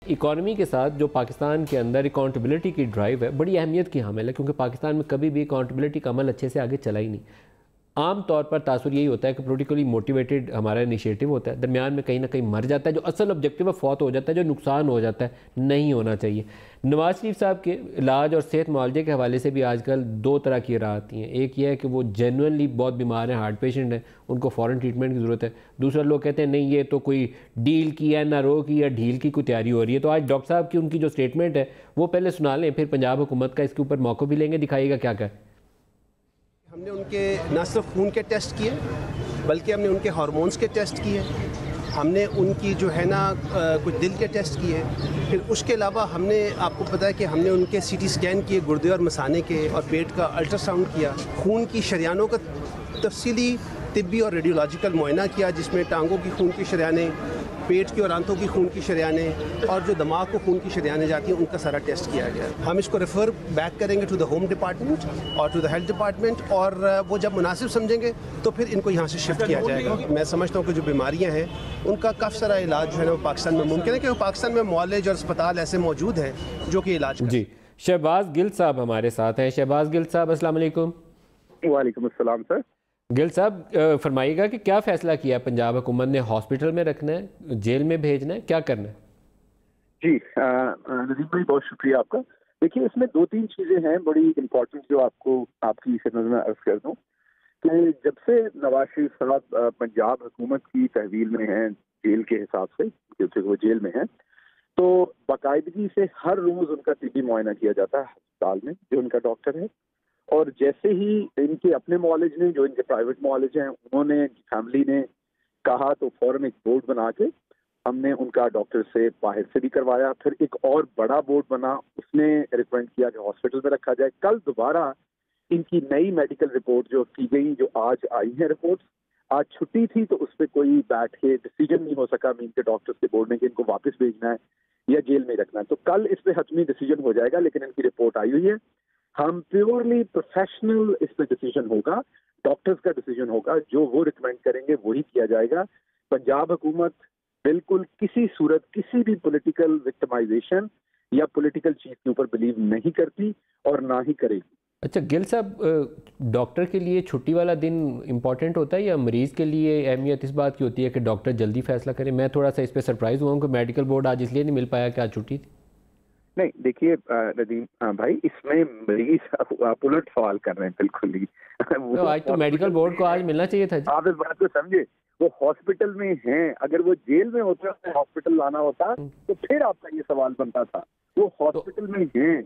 Economy کے ساتھ جو پاکستان کے اندر اکاؤنٹیبلٹی کی ڈرائیو ہے بڑی اہمیت کی حامل ہے، کیونکہ پاکستان میں کبھی بھی اکاؤنٹیبلٹی کا عمل اچھے سے آگے چلا ہی نہیں۔ عام طور پر تاثر یہی ہوتا ہے کہ پولیٹیکلی موٹیویٹڈ ہمارا انیشیٹو ہوتا ہے، درمیان میں کہیں نہ کہیں مر جاتا ہے، جو اصل آبجیکٹیو ہے فوت ہو جاتا ہے، جو نقصان ہو جاتا ہے نہیں ہونا چاہیے۔ نواز شریف صاحب کے علاج اور صحت معالجے کے حوالے سے بھی آج کل دو طرح کی راہ آتی ہیں، ایک یہ ہے کہ وہ جینوئنلی بہت بیمار ہیں، ہارٹ پیشنٹ ہیں، ان کو فوراً ٹریٹمنٹ کی ضرورت ہے، دوسرا لوگ کہتے ہیں نہیں یہ تو کوئی ڈیل کی ہے، نہ رو کی یا ڈھیل کی کوئی تیاری ہو رہی ہے۔ تو آج ڈاکٹر صاحب کی ان کی جو سٹیٹمنٹ ہے وہ پہلے سنا لیں، پھر پنجاب حکومت کا اس کے اوپر موقع بھی لیں گے، دکھائیے گا کیا کہ ہم نے ان کے نہ صرف خون کے ٹیسٹ کیے بلکہ ہم نے ان کے ہارمونز کے ٹیسٹ کیے، ہم نے ان کی جو ہے نا کچھ دل کے ٹیسٹ کیے، پھر اس کے علاوہ ہم نے آپ کو پتہ ہے کہ ہم نے ان کے سی ٹی سکین کیے گردے اور مثانے کے، اور پیٹ کا الٹرا ساؤنڈ کیا، خون کی شریانوں کا تفصیلی طبی اور ریڈیولوجیکل معائنہ کیا، جس میں ٹانگوں کی خون کی شریانیں، پیٹ کی اور آنتوں کی خون کی شریانیں اور جو دماغ کو خون کی شریانیں جاتی ہیں ان کا سارا ٹیسٹ کیا گیا۔ ہم اس کو ریفر بیک کریں گے ٹو دا ہوم ڈپارٹمنٹ اور ٹو دا ہیلتھ ڈپارٹمنٹ، اور وہ جب مناسب سمجھیں گے تو پھر ان کو یہاں سے شفٹ کیا جائے گا۔ میں سمجھتا ہوں کہ جو بیماریاں ہیں ان کا کافی سارا علاج جو ہے نا وہ پاکستان میں ممکن ہے، کہ پاکستان میں معالج اور اسپتال ایسے موجود ہیں جو کہ علاج کریں۔ جی شہباز گل صاحب ہمارے ساتھ ہیں۔ شہباز گل صاحب السلام علیکم۔ وعلیکم السلام سر۔ گل صاحب فرمائیے گا کہ کیا فیصلہ کیا پنجاب حکومت نے، ہاسپٹل میں رکھنا ہے، جیل میں بھیجنا ہے، کیا کرنا ہے؟ جی ندیم بھائی بہت شکریہ آپ کا۔ دیکھیے اس میں دو تین چیزیں ہیں بڑی امپورٹنٹ جو آپ کی خدمت میں عرض کر دوں کہ جب سے نواز شریف صاحب پنجاب حکومت کی تحویل میں ہیں جیل کے حساب سے، کیونکہ وہ جیل میں ہیں، تو باقاعدگی سے ہر روز ان کا طبی معائنہ کیا جاتا ہے ہسپتال میں جو ان کا ڈاکٹر ہے، اور جیسے ہی ان کے اپنے معالج نے، جو ان کے پرائیویٹ معالج ہیں، انہوں نے فیملی نے کہا تو فوراً ایک بورڈ بنا کے ہم نے ان کا ڈاکٹر سے باہر سے بھی کروایا، پھر ایک اور بڑا بورڈ بنا، اس نے ریکمینڈ کیا کہ ہاسپٹل میں رکھا جائے۔ کل دوبارہ ان کی نئی میڈیکل رپورٹ جو کی گئی، جو آج آئی ہیں رپورٹس، آج چھٹی تھی تو اس پہ کوئی بیٹھ کے ڈیسیجن نہیں ہو سکا مین کے ڈاکٹر کے بورڈ نے کہ ان کو واپس بھیجنا ہے یا جیل میں رکھنا ہے۔ تو کل اس پہ حتمی ڈیسیجن ہو جائے گا، لیکن ان کی رپورٹ آئی ہوئی ہے، ہم پیورلی پروفیشنل اس پہ ڈیسیجن ہوگا، ڈاکٹرز کا ڈیسیجن ہوگا، جو وہ ریکمینڈ کریں گے وہی کیا جائے گا۔ پنجاب حکومت بالکل کسی صورت کسی بھی پولیٹیکل وکٹمائزیشن یا پولیٹیکل چیز کے اوپر بلیو نہیں کرتی اور نہ ہی کرے گی۔ اچھا گل صاحب، ڈاکٹر کے لیے چھٹی والا دن امپورٹنٹ ہوتا ہے یا مریض کے لیے اہمیت اس بات کی ہوتی ہے کہ ڈاکٹر جلدی فیصلہ کرے؟ میں تھوڑا سا اس پہ سرپرائز ہوا ہوں کہ میڈیکل بورڈ آج اس لیے نہیں مل پایا کہ آج چھٹی تھی۔ نہیں دیکھیے ندیم بھائی، اس میں مریض آپ الٹ سوال کر رہے ہیں بالکل ہی۔ آج تو میڈیکل بورڈ کو آج ملنا چاہیے تھا۔ آپ اس بات کو سمجھے، وہ ہاسپٹل میں ہیں، اگر وہ جیل میں ہوتا ہاسپٹل لانا ہوتا تو پھر آپ کا یہ سوال بنتا تھا، وہ ہاسپٹل میں ہیں۔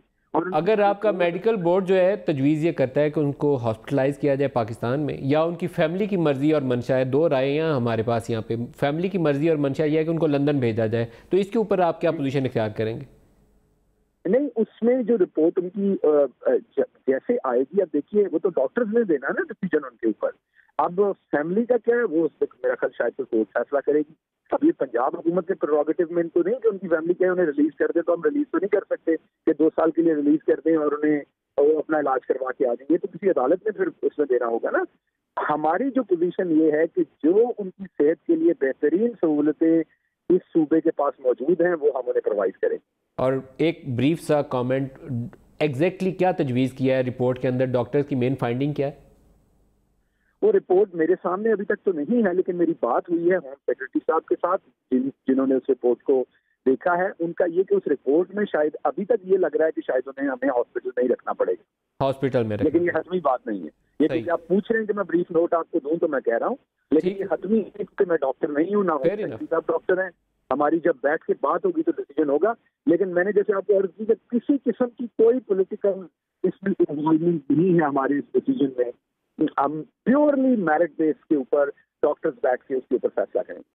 اگر آپ کا میڈیکل بورڈ جو ہے تجویز یہ کرتا ہے کہ ان کو ہاسپٹلائز کیا جائے پاکستان میں، یا ان کی فیملی کی مرضی اور منشا ہے، دو رائے ہیں ہمارے پاس یہاں پہ، فیملی کی مرضی اور منشا یہ ہے کہ ان کو لندن بھیجا جائے، تو اس کے اوپر آپ کیا پوزیشن اختیار کریں گے؟ نہیں، اس میں جو رپورٹ ان کی جیسے آئے گی، اب دیکھیے وہ تو ڈاکٹرز نے دینا نا ڈیسیجن ان کے اوپر۔ اب فیملی کا کیا ہے وہ میرا خیال شاید تو کورٹ فیصلہ کرے گی۔ اب یہ پنجاب حکومت کے پریروگیٹو میں ان کو نہیں کہ ان کی فیملی کیا ہے انہیں ریلیز کر دیں، تو ہم ریلیز تو نہیں کر سکتے کہ 2 سال کے لیے ریلیز کر دیں اور انہیں وہ اپنا علاج کروا کے آ جائیں گے، تو کسی عدالت میں پھر اس میں دینا ہوگا نا۔ ہماری جو پوزیشن یہ ہے کہ جو ان کی صحت کے لیے بہترین سہولتیں اس صوبے کے پاس موجود ہیں وہ ہم انہیں پرووائڈ کریں گے۔ اور ایک بریف سا کامنٹ، ایگزیکٹلی کیا تجویز کیا ہے رپورٹ کے اندر، ڈاکٹرز کی مین فائنڈنگ کیا ہے؟ وہ رپورٹ میرے سامنے ابھی تک تو نہیں ہے، لیکن میری بات ہوئی ہے ہوم سیکرٹری صاحب کے ساتھ جنہوں نے اس رپورٹ کو دیکھا ہے۔ ان کا یہ کہ اس رپورٹ میں شاید ابھی تک یہ لگ رہا ہے کہ شاید انہیں ہمیں ہاسپٹل میں ہی رکھنا پڑے گا، ہاسپٹل میں، لیکن یہ حتمی بات نہیں ہے۔ یہ کہ آپ پوچھ رہے ہیں کہ میں بریف نوٹ آپ کو دوں تو میں کہہ رہا ہوں، لیکن یہ حتمی ہے کہ میں ڈاکٹر نہیں ہوں، نہ ہوم سیکرٹری صاحب ڈاکٹر ہیں۔ ہماری جب بیٹھ کے بات ہوگی تو ڈیسیجن ہوگا، لیکن میں نے جیسے آپ کو عرض کی کہ کسی قسم کی کوئی پولیٹیکل اس میں انوالومنٹ نہیں ہے ہمارے اس ڈیسیجن میں۔ ہم پیورلی میرٹ بیس کے اوپر ڈاکٹرز بیٹھ کے اس کے اوپر فیصلہ کریں گے۔